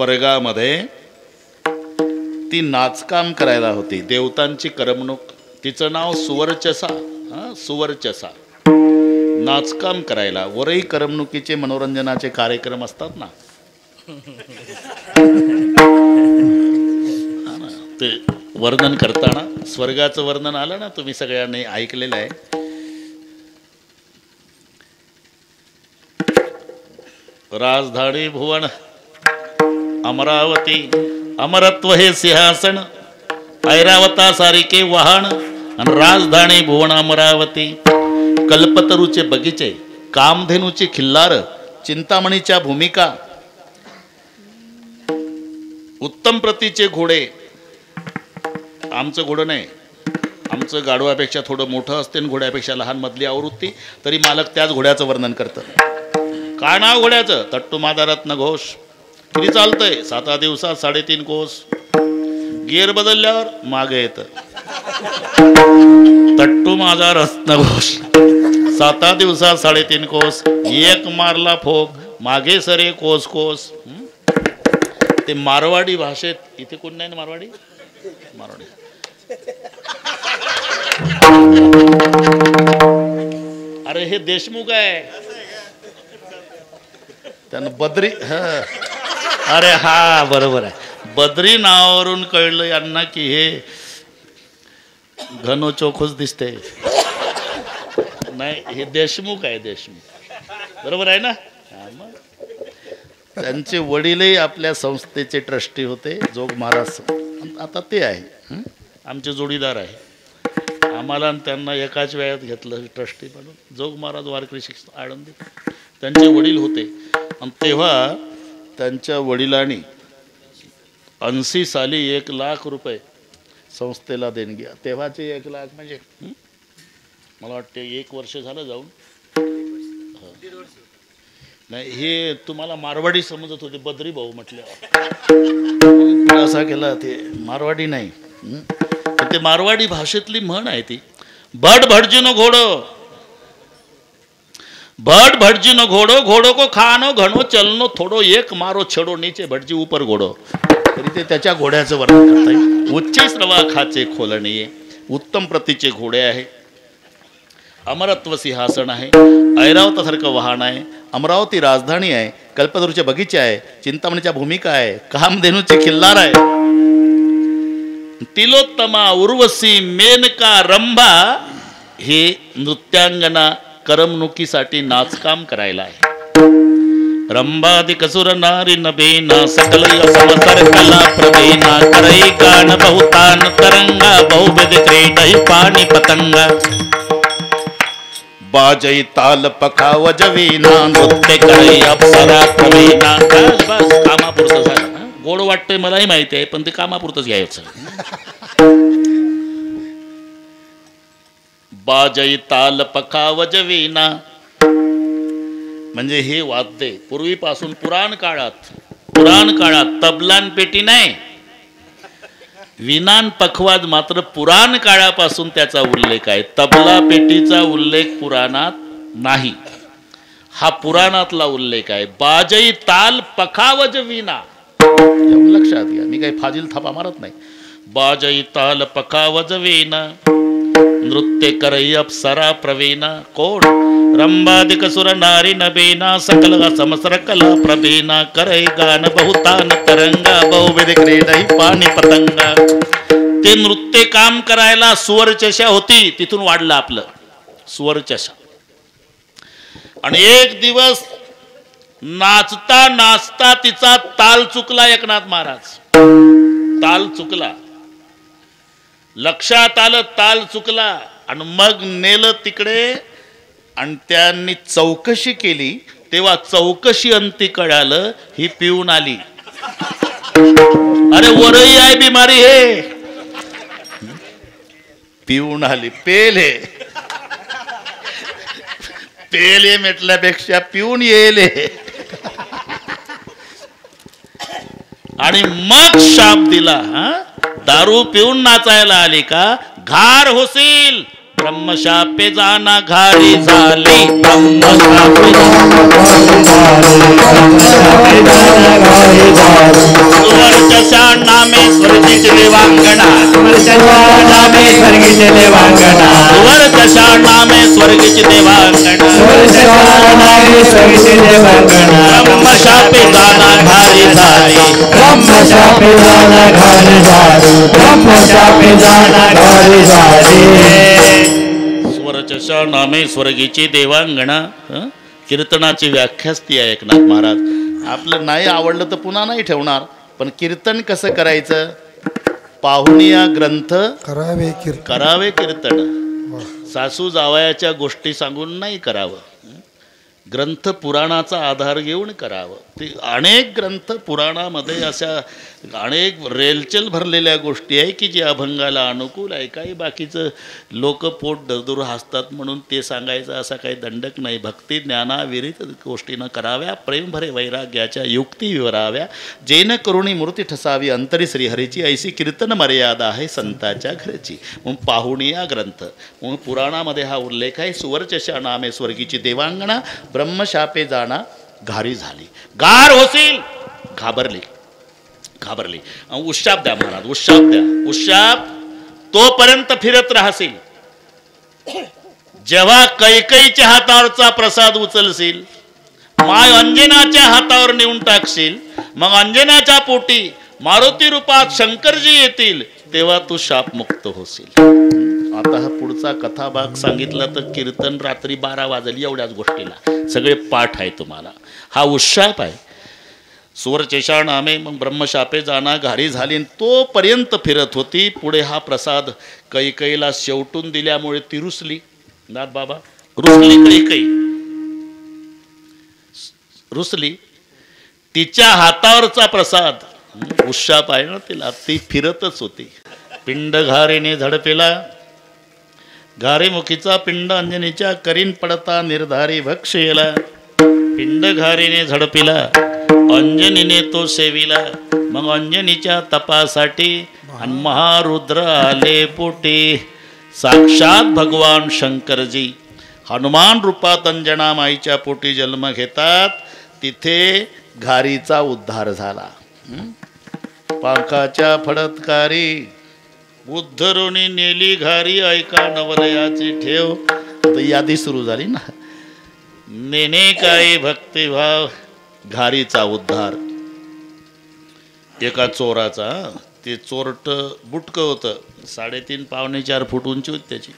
स्वर्गामध्ये ती नाचकाम करायला होती, देवतांची करमणूक. तिचं नाव सुवर्चसा. सुवर्चसा नाचकाम करायला. वरही करमणुकीचे मनोरंजनाचे कार्यक्रम असतात ना, ते वर्णन करताना स्वर्गाचं वर्णन आलं ना, तुम्ही सगळ्यांनी ऐकलेलं आहे. राजधानी भुवन अमरावती, अमरत्व हे सिंहासन, ऐरावता सारिके वाहन, आणि राजधानी भुवन अमरावती. कल्पतरूचे बगीचे, कामधेनूची खिल्लार, चिंतामणीच्या भूमिका, उत्तम प्रतीचे घोडे. आमचं घोडं नाही, आमचं गाढवापेक्षा थोडं मोठं असते आणि घोड्यापेक्षा लहान मधली आवृत्ती, तरी मालक त्याच घोड्याचं वर्णन करतं. काय नाव घोड्याचं? तट्टू माझा रत्न घोष. किती चालतंय? 7 दिवसात 3.5 कोस. गिअर बदलल्यावर मागे येतं. तट्टू माझा रत्न घोष, 7 दिवसात 3.5 कोस. एक मारला फोक, मागे सरे कोस कोस. ते मारवाडी भाषेत, इथे कोण नाही ना मारवाडी? मारवाडी अरे हे देशमुख आहे, त्यानं बद्री. अरे हा बरोबर आहे, बद्री नावावरून कळलं यांना की हे घनो चोखोच दिसते. नाही, हे देशमुख आहे, देशमुख. बरोबर आहे ना? त्यांचे वडीलही आपल्या संस्थेचे ट्रस्टी होते, जोग महाराज. आता ते आहे आमचे जोडीदार आहे. आम्हाला आणि त्यांना एकाच वेळात घेतलं ट्रस्टी म्हणून. जोग महाराज वारकरी शिक्षण आळंदी त्यांचे वडील होते. आणि तेव्हा त्यांच्या वडिलांनी 80 साली 1 लाख रुपये संस्थेला देणगी. तेव्हाचे 1 लाख म्हणजे मला वाटते 1 वर्ष झालं जाऊन. नाही, हे तुम्हाला मारवाडी समजत होते, बद्री भाऊ म्हटल्यावर असा केला. ते मारवाडी नाही, ते मारवाडी भाषेतली म्हण आहे ती. भट भटजीनो घोडो, भट भटजीनो घोडो, घोडो को खानो घणो चलनो थोडो, एक मारो छडो नीचे भटजी ऊपर घोडो. तरी ते त्याच्या घोड्याचं वर्णन करताय. उच्चे स्रवा खाचे खोलणे, उत्तम प्रतीचे घोडे आहे. अमरत्व सिंहासन आहे, ऐरावतासारखं वाहन आहे, अमरावती राजधानी आहे, कल्पतरूचे बगीचे आहे, चिंतामणीच्या भूमिका आहे, कामधेनूचे खिल्लार आहे. तिलोत्तमा, उर्वशी, मेनका, रंभा हे नृत्यांगना करमणुकीसाठी नाचकाम करायला आहे. रंभादि कसुर नारी नबेना, सकल समसर कला प्रवीणा, करई गान बहुतान तरंगा, बहुविध क्रीडई पाणी पतंगा. बाजई ताल पखावज वीणा, नृत्य करई अप्सरा प्रवीणा. बस कामापुरतं झालं. गोड वाटतंय मलाही माहिती आहे, पण ते कामापुरतंच घ्यायचं. बाजई ताल पखावज वीणा म्हणजे हे वाद्य पूर्वीपासून पुराण काळात तबलान पेटी नाही, विनान पखवाज मात्र पुराण काळापासून त्याचा उल्लेख आहे. तबला पेटीचा उल्लेख पुराणात नाही, हा पुराणातला उल्लेख आहे. बाजई ताल पखावज वीणा, लक्षात घ्या, मी काही फाजील थापा मारत नाही. बाजई ताल पखावज वीणा, नृत्य करई अप्सरा प्रवीणा. कोण? रंभादिक सुर नारी नबेना, सकल समसर कला प्रवीणा, करई गान बहुतान तरंगा, बहुविध क्रीडई पाणी पतंगा. ते नृत्य काम करायला सुवर्चशा होती, तिथून वाढलं आपलं सुवर्चशा. आणि एक दिवस नाचता नाचता तिचा ताल चुकला. एकनाथ महाराज ताल चुकला, लक्षात आलं ताल चुकला, आणि मग नेलं तिकडे. आणि त्यांनी चौकशी केली, तेव्हा चौकशी अंती कळालं ही पिऊन आली. अरे वरही आहे बिमारी, हे पिऊन आली. पेले पेले म्हटल्यापेक्षा पिऊन येले. आणि मग शाप दिला, दारू पिऊन नाचायला आली का घार होशील, ब्रह्मशापे जाना घारी झाली सुवर्चशा नामे स्वर्गीचे देवांगणा सुवर्चशा नामे स्वर्गीचे देवांगणा ब्रह्मशापे जाना घारी झाली स्वरचशा नामे स्वर्गीची देवांगणा. कीर्तनाची व्याख्याच ती आहे एकनाथ महाराज. आपलं नाही आवडलं तर पुन्हा नाही ठेवणार, पण कीर्तन कसं करायचं? पाहुनिया ग्रंथ करावे कीर्तन. सासू जावयाच्या गोष्टी सांगून नाही करावं, ग्रंथ पुराणाचा आधार घेऊन करावं. ते अनेक ग्रंथ पुराणामध्ये अशा अनेक रेलचेल भरलेल्या गोष्टी आहे की जे अभंगाला अनुकूल आहे. काही बाकीचं लोक पोट दरदूर हसतात म्हणून ते सांगायचं असा काही दंडक नाही. भक्ती ज्ञानाविरित गोष्टीनं कराव्या, प्रेम भरे वैराग्याच्या युक्ती विवराव्या, जेन करुणी मूर्ती ठसावी अंतरी श्रीहरीची, ऐसी कीर्तन मर्यादा आहे संताच्या घरची. म्हणून पाहुणिया ग्रंथ म्हणून पुराणामध्ये हा उल्लेख आहे. सुवर्चशा नामे स्वर्गीची देवांगणा ब्रह्मशापे जाणा घारी झाली. गार होशील, घाबरली. उशाप द्या महाराज, उशाप द्या. उशाप तोपर्यंत फिरत राहशील जेव्हा कैकईच्या हातावरचा प्रसाद उचलशील, माय अंजनाच्या हातावर नेऊन टाकशील, मग अंजनाच्या पोटी मारुती रूपात शंकरजी येतील तेव्हा तू शापमुक्त होशील. आता हा पुढचा कथाभाग सांगितला तर कीर्तन रात्री 12 वाजली एवढ्याच गोष्टीला. सगळे पाठ आहे तुम्हाला. हा उशाप आहे. सुवर्चशा नामे मग ब्रह्मशापे जाना घारी झाली. तोपर्यंत फिरत होती. पुढे हा प्रसाद कैकईला शेवटून दिल्यामुळे ती रुसली. नाथ बाबा रुसली. कैकई रुसली. तिच्या हातावरचा प्रसाद उशाप आहे ना तिला, ती फिरतच होती. पिंड घारेने झडपेला, घारेमुखीचा पिंड अंजनीच्या करीन पडता निर्धारी भक्षेला. पिंड घारेने झडपिला, अंजनीने तो सेविला. मग अंजनीच्या तपासाठी आणि महारुद्र आले पोटी. साक्षात भगवान शंकरजी हनुमान रूपात अंजना माईच्या पोटी जन्म घेतात. तिथे घारीचा उद्धार झाला. पंखाच्या फडतकारी बुद्धरुनी नेली घारी, ऐका नवलयाची ठेव. आता यादी सुरू झाली ना. नेने काही भक्तिभाव, घारीचा उद्धार. एका चोराचा, ते चोरट बुटकं होतं, 3.5 पावणे 4 फूट उंची होती त्याची.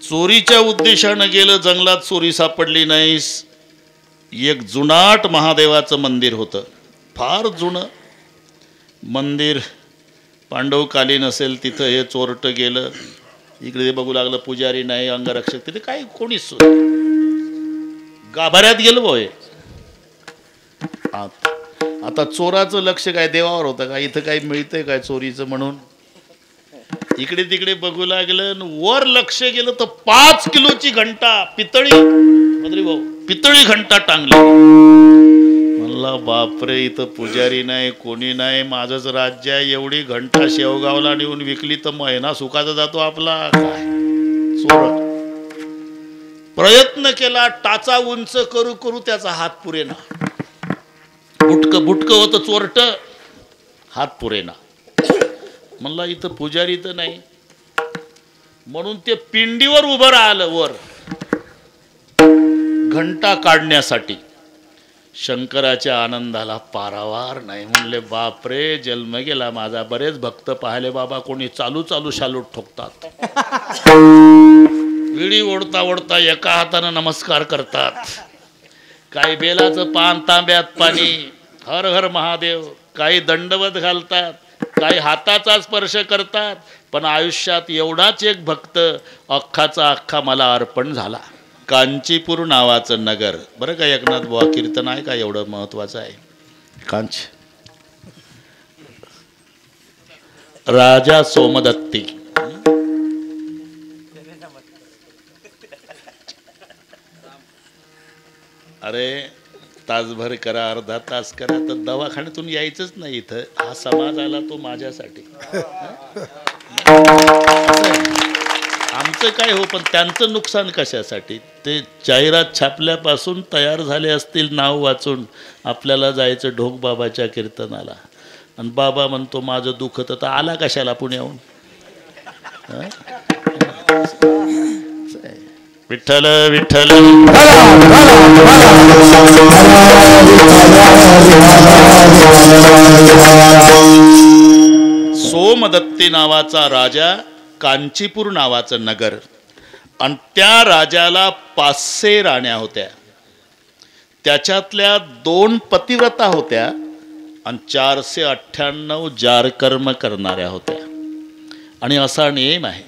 चोरीच्या उद्देशानं गेलं, जंगलात चोरी सापडली नाही. एक जुनाट महादेवाचं मंदिर होतं, फार जुनं मंदिर, पांडवकालीन असेल. तिथं हे चोरट गेलं. इकडे बघू लागलं, पुजारी नाही, अंगरक्षक, तिथे काही कोणीच गाभाऱ्यात गेलं बोय. आता चोराचं लक्ष काय देवावर होतं का, इथं काही मिळतंय काय चोरीचं म्हणून. इकडे तिकडे बघू लागलं. वर लक्ष गेलं तर 5 किलोची घंटा, पितळी भाऊ, पितळी घंटा टांगली. म्हणला बापरे, इथं पुजारी नाही, कोणी नाही, माझंच राज्य आहे. एवढी घंटा शेवगावला नेऊन विकली तर महिना सुखाचा जातो आपला. काय चोर प्रयत्न केला, टाचा उंच करू करू त्याचा हात पुरेना. बुटकं होतं चोरट, हात पुरेना. म्हणला इथं पुजारी तर नाही, म्हणून ते पिंडीवर उभं राहिलं वर घंटा काढण्यासाठी. शंकराच्या आनंदाला पारावार नाही. म्हणले बापरे, जन्म गेला माझा. बरेच भक्त पाहिले बाबा, कोणी चालू शालूट ठोकतात, विडी ओढता ओढता एका हातानं नमस्कार करतात, काही बेलाचं पान तांब्यात पाणी, हर हर महादेव, काही दंडवत घालतात, काही हाताचा स्पर्श करतात. पण आयुष्यात एवढाच एक भक्त अख्खाचा अख्खा मला अर्पण झाला. कांचीपूर नावाचं नगर, बरं का एकनाथ बुवा, कीर्तन आहे का एवढं महत्वाचं आहे. कांच राजा सोमदत्ती, अरे तासभर करा, अर्धा तास करा, तर दवाखान्यातून यायचंच नाही. इथं हा समाज आला तो माझ्यासाठी. त्यांचं काय हो, पण त्यांचं नुकसान कशासाठी? ते जाहिरात छापल्यापासून तयार झाले असतील नाव वाचून, आपल्याला जायचं ढोकबाबाच्या कीर्तनाला, आणि बाबा म्हणतो माझं दुखत, तर आला कशाला पुण्याहून? विठ्ठल विठ्ठल सोमदत्ती नावाचा राजा, कांचीपूर नावाचं नगर, आणि त्या राजाला 500 राण्या होत्या. त्याच्यातल्या 2 पतिव्रता होत्या आणि 498 जारकर्म करणाऱ्या होत्या. आणि असा नियम आहे,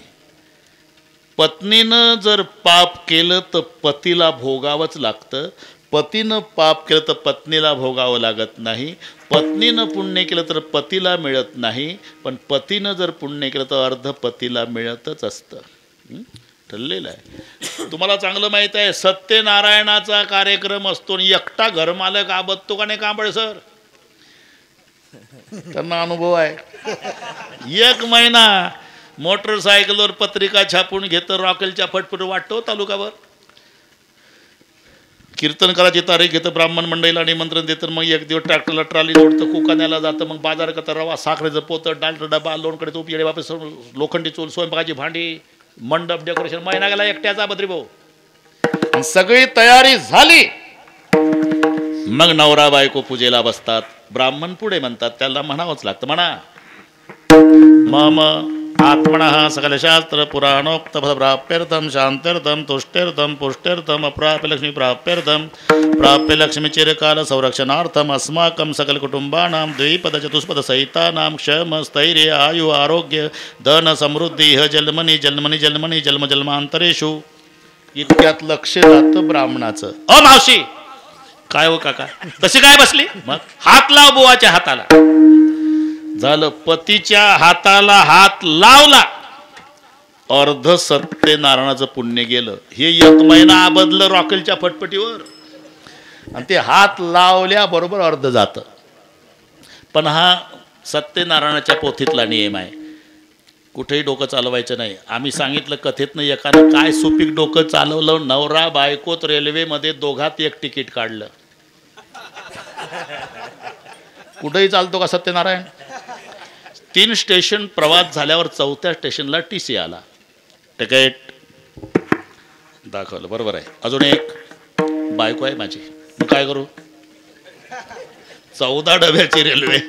पत्नीनं जर पाप केलं तर पतीला भोगावंच लागतं, पतीनं पाप केलं तर पत्नीला भोगावं लागत नाही, पत्नीनं पुण्य केलं तर पतीला मिळत नाही, पण पतीनं जर पुण्य केलं तर अर्ध पतीला मिळतच असतं. ठरलेलं आहे. तुम्हाला चांगलं माहीत आहे, सत्यनारायणाचा कार्यक्रम असतो आणि एकटा घरमालक आबदतो का नाही कांबळे सर? त्यांना अनुभव आहे. 1 महिना मोटरसायकलवर पत्रिका छापून घेतं, रॉकेलच्या फटफट वाटतो तालुकावर, कीर्तन करायची तारीख घेतं, ब्राह्मण मंडळीला निमंत्रण देतं, मग 1 दिवस ट्रॅक्टरला ट्रॉली जोडतं, कुकाण्याला जातं, मग बाजार करता, रवा साखरेचं पोतं, डाळ डबा, लोणकडे तूप, येडे वापस, लोखंडी चूल, स्वयंपाकाची भांडी, मंडप, डेकोरेशन, महिना गेला एकट्याचा बद्री भाऊ. सगळी तयारी झाली, मग नवरा बायको पूजेला बसतात. ब्राह्मण पुढे म्हणतात, त्याला म्हणावंच लागतं, म्हणा मम आत्मनः सकलशास्त्र पुराणोक्त प्राप्यर्थम शांत्यर्थम तुष्टेर्थम पुष्टेर्थम अप्राप्य लक्ष्मी प्राप्यर्थम प्राप्य लक्ष्मी चिरकाल संरक्षणार्थम अस्माकं सकल कुटुंबानां द्विपद चतुष्पद सहितानां क्षम स्थैर्य आयु आरोग्य धन समृद्धी ह जन्मनी जन्मनी जन्मनी जन्म जन्मांतरेषु. इतक्यात लक्ष जातं ब्राह्मणाचं. मावशी काय हो काका, कशी काय बसली? मग हात लाव बुवाच्या हाताला. झालं, पतीच्या हाताला हात लावला, अर्ध सत्यनारायणाचं पुण्य गेलं. हे 1 महिना आबदलं रॉकेलच्या फटफटीवर, आणि ते हात लावल्याबरोबर अर्ध जातं. पण हा सत्यनारायणाच्या पोथीतला नियम आहे, कुठेही डोकं चालवायचं नाही. आम्ही सांगितलं कथेतनं, एकानं काय सुपीक डोकं चालवलं, नवरा बायकोत रेल्वेमध्ये दोघात 1 तिकीट काढलं. कुठेही चालतो का सत्यनारायण? 3 स्टेशन प्रवास झाल्यावर 4थ्या स्टेशनला TC आला. तिकीट दाखवलं, बरोबर आहे. अजून 1 बायको आहे माझी, मग काय करू? 14 डब्याची रेल्वे,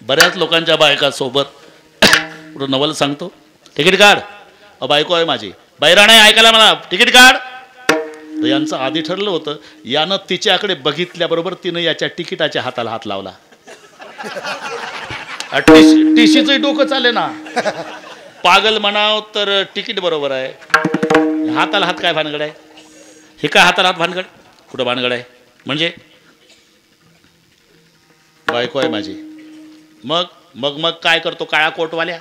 बऱ्याच लोकांच्या बायका सोबत. पुढं नवल सांगतो, तिकीट काढ. बायको आहे माझी, बैरा नाही ऐकायला मला, तिकीट काढ. तर यांचं आधी ठरलं होतं, यानं तिच्याकडे बघितल्याबरोबर तिनं याच्या तिकिटाच्या हाताला हात लावला. TCचं डोकं चाले ना, पागल म्हणाव तर तिकीट बरोबर आहे, हाताला हात काय भानगड आहे? हे काय हाताला हात भानगड? कुठं भानगड आहे? म्हणजे बायको आहे माझी. मग मग मग काय करतो? काळा कोटवाल्या,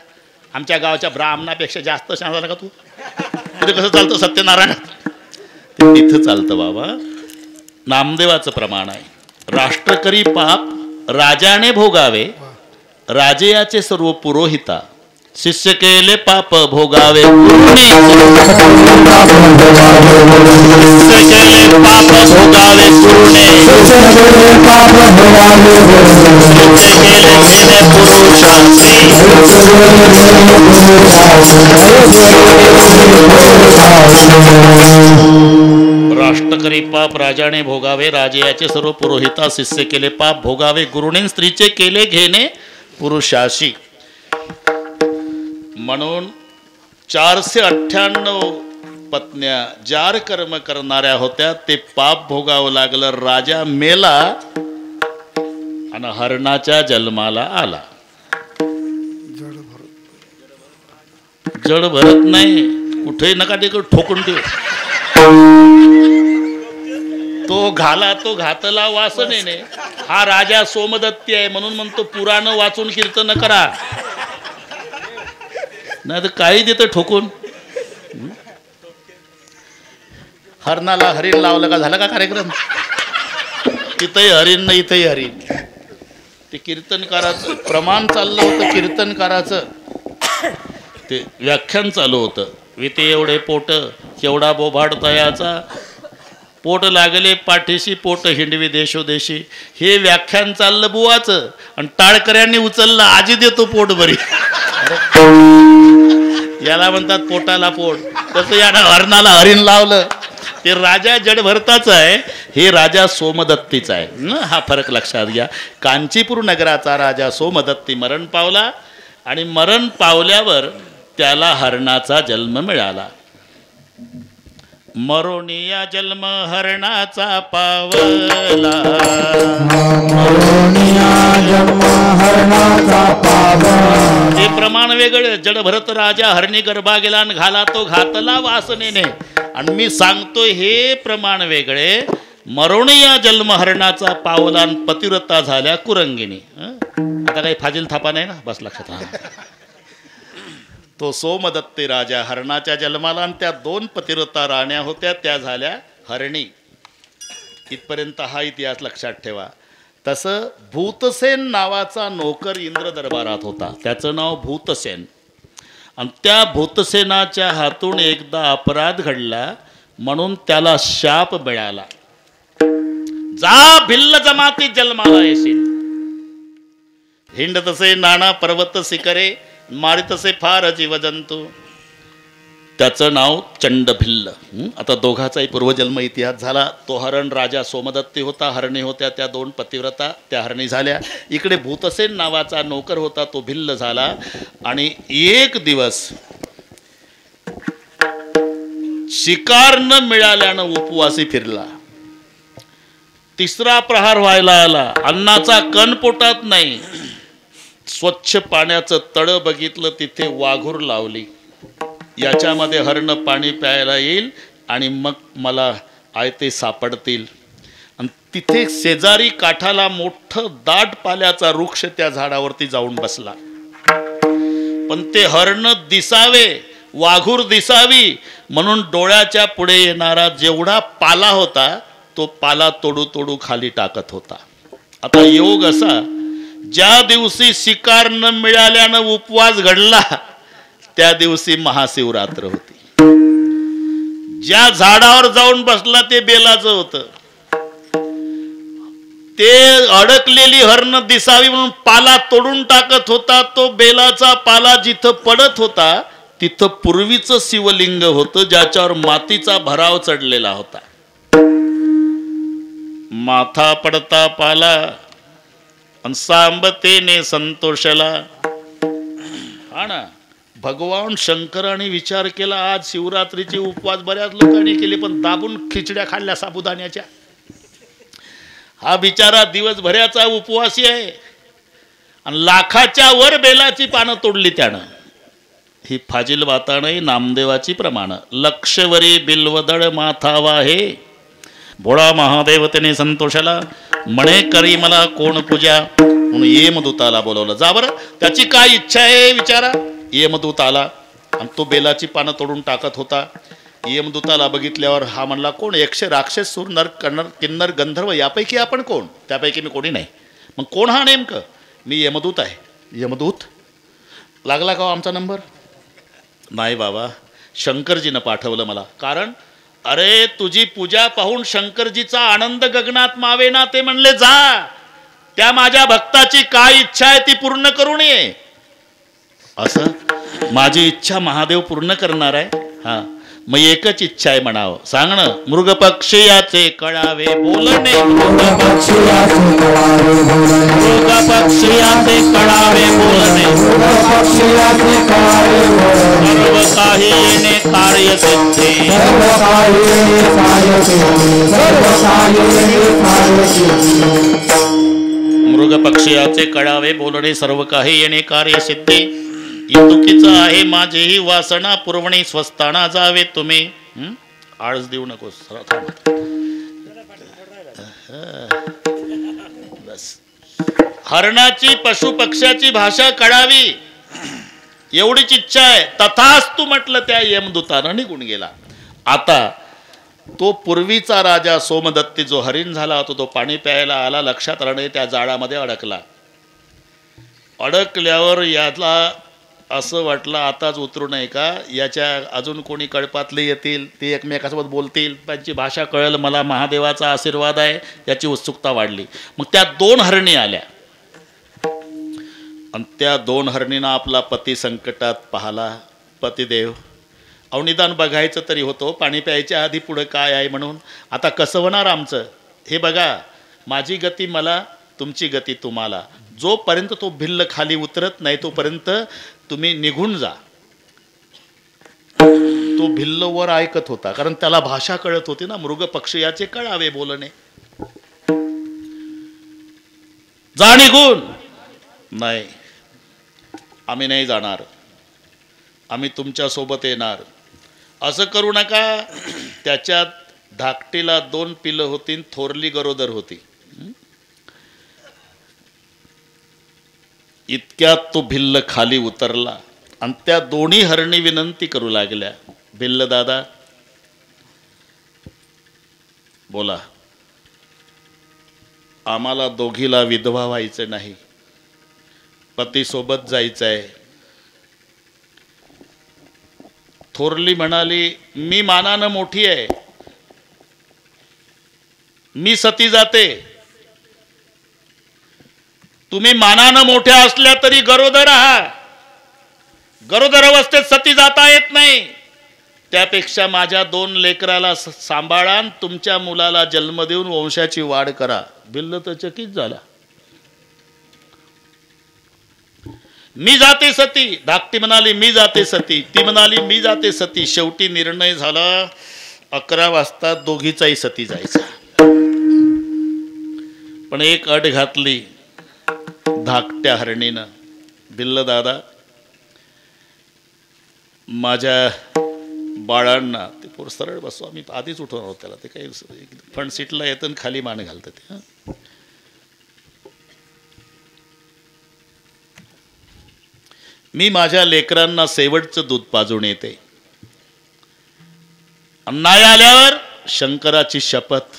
आमच्या गावाच्या ब्राह्मणापेक्षा जास्त शान झाला का तू? तुझे कसं चालतं सत्यनारायण? ते तिथं चालतं बाबा. नामदेवाचं प्रमाण आहे, राष्ट्र करी पाप राजाने भोगावे, राजयाचे सर्व पुरोहिता, शिष्य केले पाप भोगावे गुरुनी, शिष्य केले पाप भोगावे गुरुने, शिष्य केले घेणे पुरुषांची, राष्ट्र करी पाप राजाने भोगावे, राजयाचे सर्व पुरोहिता, शिष्य केले पाप भोगावे गुरुने, स्त्रीचे केले घेणे पुरुषाशी. म्हणून 498 पत्न्या जार कर्म करणाऱ्या होत्या, ते पाप भोगावं लागलं. राजा मेला आणि हरणाच्या जन्माला आला. जड भरत नाही, कुठेही नका तिकडे ठोकून ठेव. तो घाला तो घातला वासनेने. हा राजा सोमदत्ती आहे म्हणून म्हणतो पुराण वाचून कीर्तन करा, नाही तर काही देतं ठोकून. हरणाला हरिण लावलं का झाला का कार्यक्रम? तिथंही हरिण नाही इथंही हरिण. ते कीर्तनकाराचं प्रमाण चाललं होतं, कीर्तनकाराचं ते व्याख्यान चालू होतं. विते एवढे पोट केवढा बोभाड तयाचा, पोट लागले पाठीशी पोट हिंडवी देशोदेशी. हे व्याख्यान चाललं बुवाचं आणि टाळकऱ्यांनी उचललं आजी देतो पोट बरी. याला म्हणतात पोटाला पोट. तसं यानं हरणाला हरिण लावलं. ते राजा जडभरताचं आहे, हे राजा सोमदत्तीचा आहे. हा फरक लक्षात घ्या. कांचीपूर नगराचा राजा सोमदत्ती मरण पावला आणि मरण पावल्यावर त्याला हरणाचा जन्म मिळाला. मरोनिया जन्म हरणाचा पावला, मरोनिया जन्म हरणाचा पावला. हे प्रमाण वेगळे. जडभरत राजा हरणी गर्भा गेला आणि घाला तो घातला वासनेने. आणि मी सांगतोय हे प्रमाण वेगळे. मरोनिया जन्म हरणाचा पावला आणि पतिव्रता झाल्या कुरंगिणी. आता काही फाजील थापा नाही ना, बस लक्षात. तो सोमदत्ती राजा हरणाच्या जन्माला आणि त्या 2 पतिव्रता राण्या होत्या, त्या झाल्या हरणी. इथपर्यंत हा इतिहास लक्षात ठेवा. तसं भूतसेन नावाचा नोकर इंद्र दरबारात होता, त्याचं नाव भूतसेन. आणि त्या भूतसेनाच्या हातून एकदा अपराध घडला म्हणून त्याला शाप मिळाला. जा भिल्ल जमाती जन्माला येशील. हिंड तसे नाना पर्वत शिखरे, मारितसे फार जीवजंतू. त्याचं नाव चंडभिल्ल. आता दोघाचाही पूर्वजन्म इतिहास झाला. तो हरण राजा सोमदत्ती होता, हरणी होत्या त्या 2 पतिव्रता, त्या हरणी झाल्या. इकडे भूतसेन नावाचा नोकर होता, तो भिल्ल झाला. आणि एक दिवस शिकार न मिळाल्यानं उपवासी फिरला. 3रा प्रहार व्हायला आला, अन्नाचा कण पोटात नाही. स्वच्छ पाण्याचं तळं बघितलं, तिथे वाघूर लावली. याच्यामध्ये हरण पाणी प्यायला येईल आणि मग मला आयते सापडतील. आणि तिथे शेजारी काठाला मोठं दाट पाल्याचा वृक्ष, त्या झाडावरती जाऊन बसला. पण ते हरण दिसावे, वाघूर दिसावी म्हणून डोळ्याच्या पुढे येणारा जेवढा पाला होता तो पाला तोडू तोडू खाली टाकत होता. आता योग असा, ज्या दिवशी शिकार न मिळाल्यानं उपवास घडला त्या दिवशी महाशिवरात्र होती. ज्या झाडावर जाऊन बसला ते बेलाचं होतं. ते अडकलेली हरण दिसावी म्हणून पाला तोडून टाकत होता. तो बेलाचा पाला जिथं पडत होता तिथं पूर्वीचं शिवलिंग होतं, ज्याच्यावर मातीचा भराव चढलेला होता. माथा पडता पाला आणि सांबतेने संतोषला. हा ना, भगवान शंकराने विचार केला, आज शिवरात्रीचे उपवास बऱ्याच लोकांनी केले, पण दाबून खिचड्या खाल्ल्या साबुदाण्याच्या. हा बिचारा दिवसभराचा उपवासी आहे आणि लाखाच्या वर बेलाची पानं तोडली त्यानं. ही फाजील बाता नाही, नामदेवाची प्रमाण. लक्षवरी बिल्वदळ माथावा हे भोळा महादेव त्याने संतोषाला. म्हणे करी मला कोण पूजा, म्हणून येमदूताला बोलवलं. जा बरं, त्याची काय इच्छा आहे विचारा. येमदूत आला आणि तो बेलाची पानं तोडून टाकत होता. यमदूताला बघितल्यावर हा म्हणला, कोण? 100 राक्षस, सूर, नर, कन्नर, किन्नर, गंधर्व यापैकी आपण कोण? त्यापैकी मी कोणी नाही. मग कोण हा नेमकं? मी यमदूत आहे. यमदूत लागला का आमचा नंबर? नाही बाबा, शंकरजीनं पाठवलं मला. कारण अरे तुझी पूजा पाहून शंकरजीचा आनंद गगनात मावेना. ते म्हणले जा, त्या माझ्या भक्ताची काय इच्छा आहे ती पूर्ण करून ये. असं माझी इच्छा महादेव पूर्ण करणार आहे. हा, मग एकच इच्छा आहे म्हणावं. सांग ना. मृग पक्षियाचे कळावे बोलणे, मृग पक्षियाचे कळावे बोलणे, मृग पक्षियाचे कळावे बोलणे, मृग पक्षियाचे कळावे बोलणे, सर्व काही येणे कार्य सिद्धी, सर्व काही येणे कार्य सिद्धी, सर्व काही येणे कार्य सिद्धी. मृग पक्षियाचे कळावे बोलणे, सर्व काही येणे कार्य सिद्धी. चुकीचं आहे माझीही वासना पुरवणी, स्वस्थाना जावे तुम्ही. आळस देऊ नकोस. बस, हरणाची पशु पक्ष्याची भाषा कळावी एवढीच इच्छा आहे. तथास्तु म्हटलं त्या यमदूतानं, निघून गेला. आता तो पूर्वीचा राजा सोमदत्ती जो हरिण झाला होता तो पाणी प्यायला आला. लक्षात राहणे, त्या जाळामध्ये अडकला. अडकल्यावर याला असं वाटलं आताच उतरू नये का, याच्या अजून कोणी कळपातले येतील, ते एकमेकासोबत बोलतील, त्यांची भाषा कळेल, मला महादेवाचा आशीर्वाद आहे, याची उत्सुकता वाढली. मग त्या 2 हरणी आल्या आणि त्या 2 हरणींना आपला पती संकटात पाहला. पतिदेव, अहो निदान बघायचं तरी होतो, पाणी प्यायच्या आधी पुढं काय आहे म्हणून. आता कसं होणार आमचं, हे बघा, माझी गती मला, तुमची गती तुम्हाला. जोपर्यंत तो भिल्ल खाली उतरत नाही तोपर्यंत तुम्ही निघून जा. तो भिल्ल वर ऐकत होता, कारण त्याला भाषा कळत होती ना, मृग पक्षी याचे कळावे बोलणे. जा निघून. नाही, आम्ही नाही जाणार, आम्ही तुमच्या सोबत येणार. असं करू नका. त्याच्यात धाकटीला 2 पिलं होती, थोरली गरोदर होती. इतक्यात तो भिल्ल खाली उतरला आणि त्या दोन्ही हरणी विनंती करू लागल्या, भिल्ल दादा बोला, आम्हाला दोघीला विधवा व्हायचं नाही, पती सोबत जायचं आहे. थोरली म्हणाली, मी मानानं मोठी आहे, मी सती जाते. तुम्ही मानानं मोठ्या असल्या तरी गरोदर आहात, गरोदर अवस्थेत सती जाता येत नाही. त्यापेक्षा माझ्या 2 लेकराला सांभाळा, तुमच्या मुलाला जन्म देऊन वंशाची वाढ करा. भिल्ल तर चकित झाला. मी जाते सती. धाकटी म्हणाली, मी जाते सती. ती म्हणाली, मी जाते सती. शेवटी निर्णय झाला, 11 वाजता दोघीचाही सती जायचा. पण एक अट घातली धाकट्या हरणीनं, भिल्ल दादा, माझ्या बाळांना, ते पोर सरळ बसो, आम्ही आधीच उठवणार आहोत त्याला, ते काही फ्रंट सीटला येतं आणि खाली मान घालतं ते. मी माझ्या लेकरांना शेवटचं दूध पाजून येते. नाही आल्यावर शंकराची शपथ,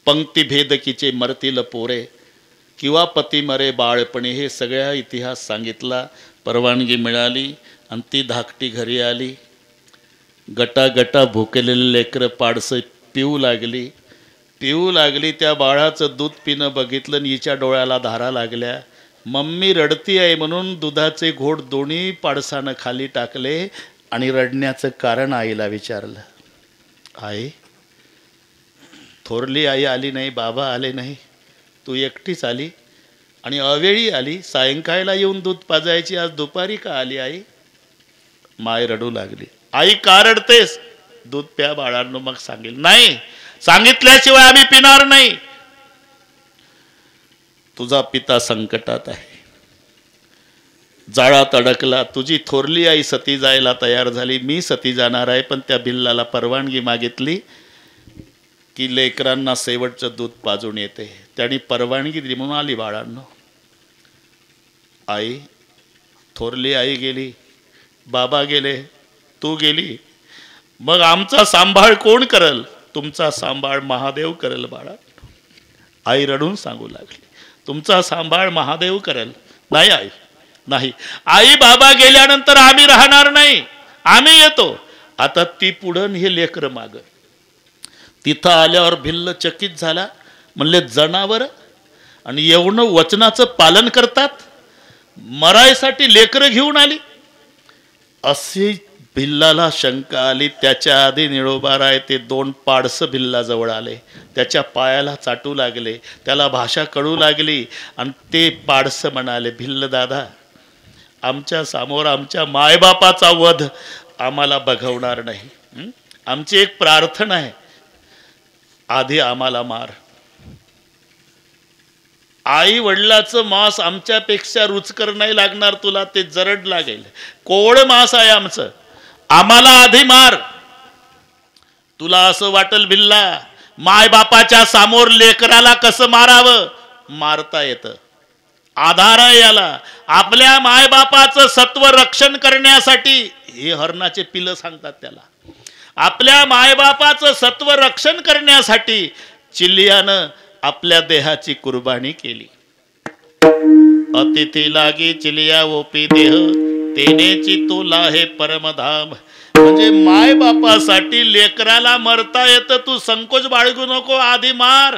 पंक्ती भेदकीचे मरतील पोरे किंवा पती मरे बाळपणे, हे सगळ्या इतिहास सांगितला. परवानगी मिळाली आणि ती धाकटी घरी आली. गटागटा भुकेलेले लेकरं पाडसं पिऊ लागली. त्या बाळाचं दूध पिणं बघितलं आणि हिच्या डोळ्याला धारा लागल्या. मम्मी रडती आहे म्हणून दुधाचे घोट दोन्ही पाडसानं खाली टाकले आणि रडण्याचं कारण आईला विचारलं. आई, थोरली आई आली नाही, बाबा आले नाही, तू एकटीच आली आणि अवेळी आली. सायंकाळला येऊन दूध पाजायची, आज दुपारी का आली आई? माय रडू लागली. आई का रडतेस? दूध प्या बाळांनो, मग सांगेल. नाही, सांगितल्याशिवाय आम्ही पिणार नाही. तुझा पिता संकटात आहे, जाळात अडकला. तुझी थोरली आई सती जायला तयार झाली, मी सती जाणार आहे. पण त्या भिल्लाला परवानगी मागितली की लेकरांना शेवटचं दूध पाजून येते. त्यांनी परवानगी दिली म्हणून आली. बाळांनो, आई, थोरली आई गेली, बाबा गेले, तू गेली, मग आमचा सांभाळ कोण करल? तुमचा सांभाळ महादेव करेल बाळा. आई रडून सांगू लागली, तुमचा सांभाळ महादेव करेल. नाही आई, नाही, आई बाबा गेल्यानंतर आम्ही राहणार नाही, आम्ही येतो. आता ती पुढं, हे लेकर माग. तिथं आल्यावर भिल्ल चकित झाला. म्हणले, जनावर आणि एवढं वचनाचं पालन करतात, मरायसाठी लेकरं घेऊन आली? अशी भिल्लाला शंका आली. त्याच्या आधी निळोबाराय ते 2 पाडसं भिल्लाजवळ आले, त्याच्या पायाला चाटू लागले, त्याला भाषा कळू लागली आणि ते पाडसं म्हणाले, भिल्ल दादा, आमच्या समोर आमच्या मायबापाचा वध आम्हाला बघवणार नाही. आमची एक प्रार्थना आहे, आधी आम्हाला मार. आई वडिलाचं मांस आमच्यापेक्षा रुचकर नाही लागणार तुला, ते जरड लागेल. कोवळ मांस आहे आमचं, आम्हाला आधी मार. तुला असं वाटल भिल्ला, माय बापाच्या समोर लेकराला कसं मारावं? मारता येतं. आधार आहे याला. आपल्या मायबापाचं सत्व रक्षण करण्यासाठी, हे हरणाचे पिलं सांगतात त्याला, आपल्या मायबापाचं सत्व रक्षण करण्यासाठी चिल्लियानं आपल्या देहाची कुर्बानी केली. अतिथी लागी चिलिया ओपी देह तेनेची तुला हे परमधाम. म्हणजे माय बापासाठी लेकराला मरता येतं, तू संकोच बाळगू नको, आधी मार.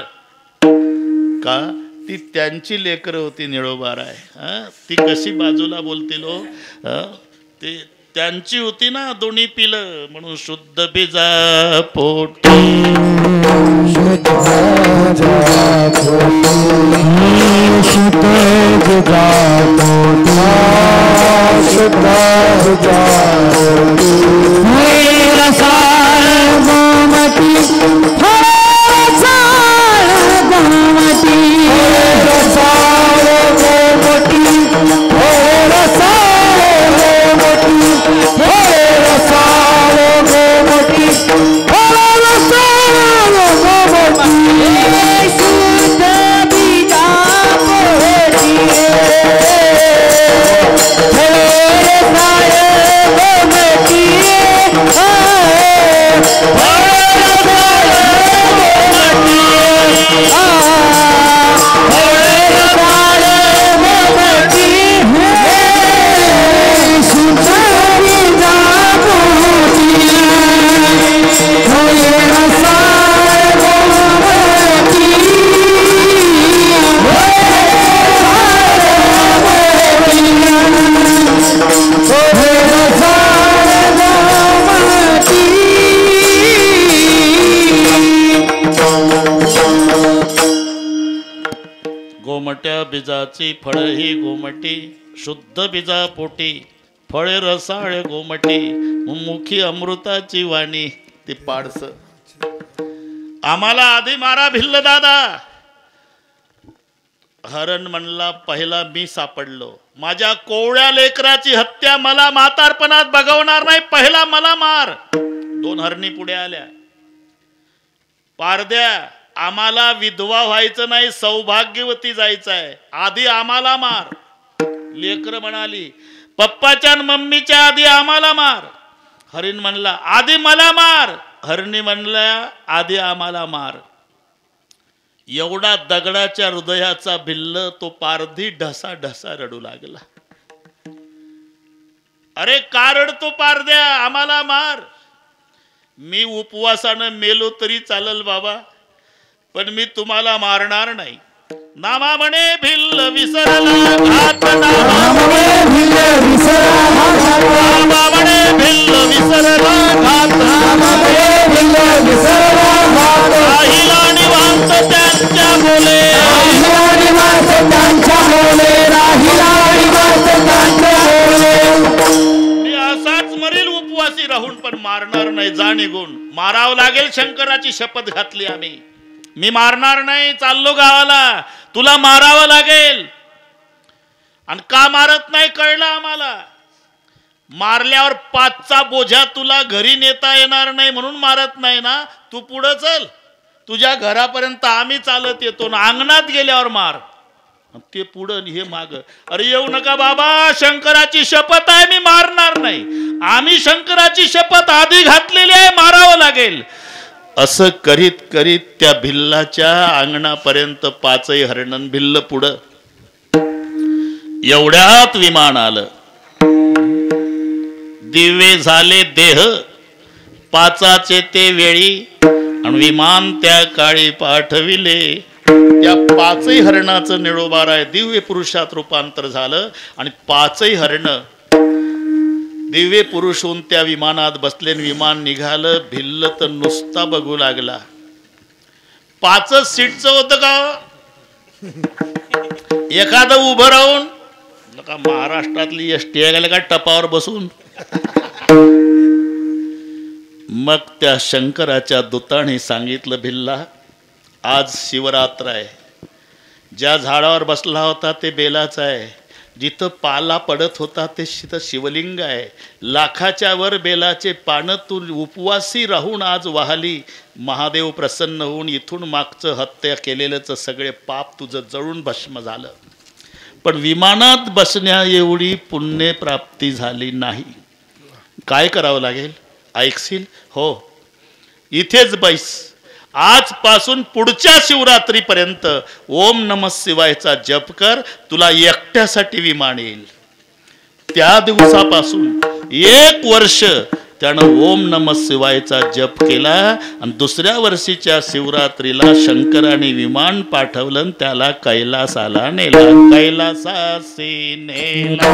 का ती त्यांची लेकर होती निळोबाराय. ती कशी बाजूला बोलतील हो. ते त्यांची होती ना दोन्ही पिलं, म्हणून शुद्ध बीजा पोटी गोमट्या बीजाची फळ ही गोमटी, शुद्ध बीजा पोटी फळे रसाळ गोमटी, मुखी अमृताची वाणी. ती पाडस आम्हाला आधी मारा भिल्ल दादा. हरण म्हणला पहिला मी सापडलो, माझ्या कोवळ्या लेकराची हत्या मला म्हातारपणात बघवणार नाही, पहिला मला मार. 2 हरणी पुढे आल्या. पारद्या आम्हाला विधवा व्हायचं नाही, सौभाग्यवती जायचं आहे, आधी आम्हाला मार. लेकर म्हणाली पप्पाच्या आणि मम्मीच्या आधी आम्हाला मार. हरिण म्हणला आधी मला मार. हरणी म्हणल्या आधी आम्हाला मार. एवढा दगडाच्या हृदयाचा भिल्ल तो पारधी ढसा ढसा रडू लागला. अरे का रडतो पारद्या, आम्हाला मार. मी उपवासानं मेलो तरी चालल बाबा, पण मी तुम्हाला मारणार नाही. नामा म्हणे भिल्ल विसरला घात, नामा म्हणे भिल्ल विसरला घात, नामा म्हणे भिल्ल विसरला घात, नामा म्हणे भिल्ल विसरला घात. राहिला निवांत त्यांच्या बोले, राहिला निवांत त्यांच्या बोले, राहिला निवांत त्यांच्या बोले. मी असाच मरेल उपवासी राहून, पण मारणार नाही. जा निघून. मारावं लागेल, शंकराची शपथ घातली आम्ही. मी मारणार नाही, चाललो गावाला, तुला मारावं लागेल. आणि का मारत नाही कळलं आम्हाला. मारल्यावर 5चा बोझा तुला घरी नेता येणार नाही म्हणून मारत नाही ना. तू पुढं चल, तुझ्या घरापर्यंत आम्ही चालत येतो ना, अंगणात गेल्यावर मार. ते पुढं हे माग. अरे येऊ नका बाबा, शंकराची शपथ आहे, मी मारणार नाही. आम्ही शंकराची शपथ आधी घातलेली आहे, मारावं लागेल. असं करीत करीत त्या भिल्लाच्या अंगणापर्यंत 5ही हरणन. भिल्ल पुढं. एवढ्यात विमान आलं. दिवे झाले देह 5चे ते वेळी, आणि विमान त्या काळी पाठविले. त्या 5ही हरणाचं निळोबाराय दिव्य पुरुषात रूपांतर झालं, आणि 5ही हरण दिव्य पुरुष होऊन त्या विमानात बसले. विमान निघालं. भिल्ल तर नुसता बघू लागला. 5च सीटचं होतं का. एखादं उभं राहून का महाराष्ट्रातली एसटी गेल्या का टपावर बसून. मग त्या शंकराच्या दूताने सांगितलं भिल्ला आज शिवरात्र आहे. ज्या झाडावर बसला होता ते बेलाचं आहे. जिथं पाला पडत होता ते शिवलिंग आहे. लाखाच्या वर बेलाचे पानं तू उपवासी राहून आज वाहली. महादेव प्रसन्न होऊन इथून मागचं हत्या केलेलंच सगळे पाप तुझं जळून भस्म झालं. पण विमानात बसण्या एवढी पुण्य प्राप्ती झाली नाही. काय करावं लागेल ऐकशील. हो इथेच बैस. आजपासून पुढच्या शिवरात्रीपर्यंत ओम नमः शिवायचा जप कर, तुला एकट्यासाठी विमान येईल. त्या दिवसापासून 1 वर्ष त्यानं ओम नमः शिवायचा जप केला आणि दुसऱ्या वर्षीच्या शिवरात्रीला शंकराने विमान पाठवलं आणि त्याला कैलासाला नेला. कैलासासी नेला.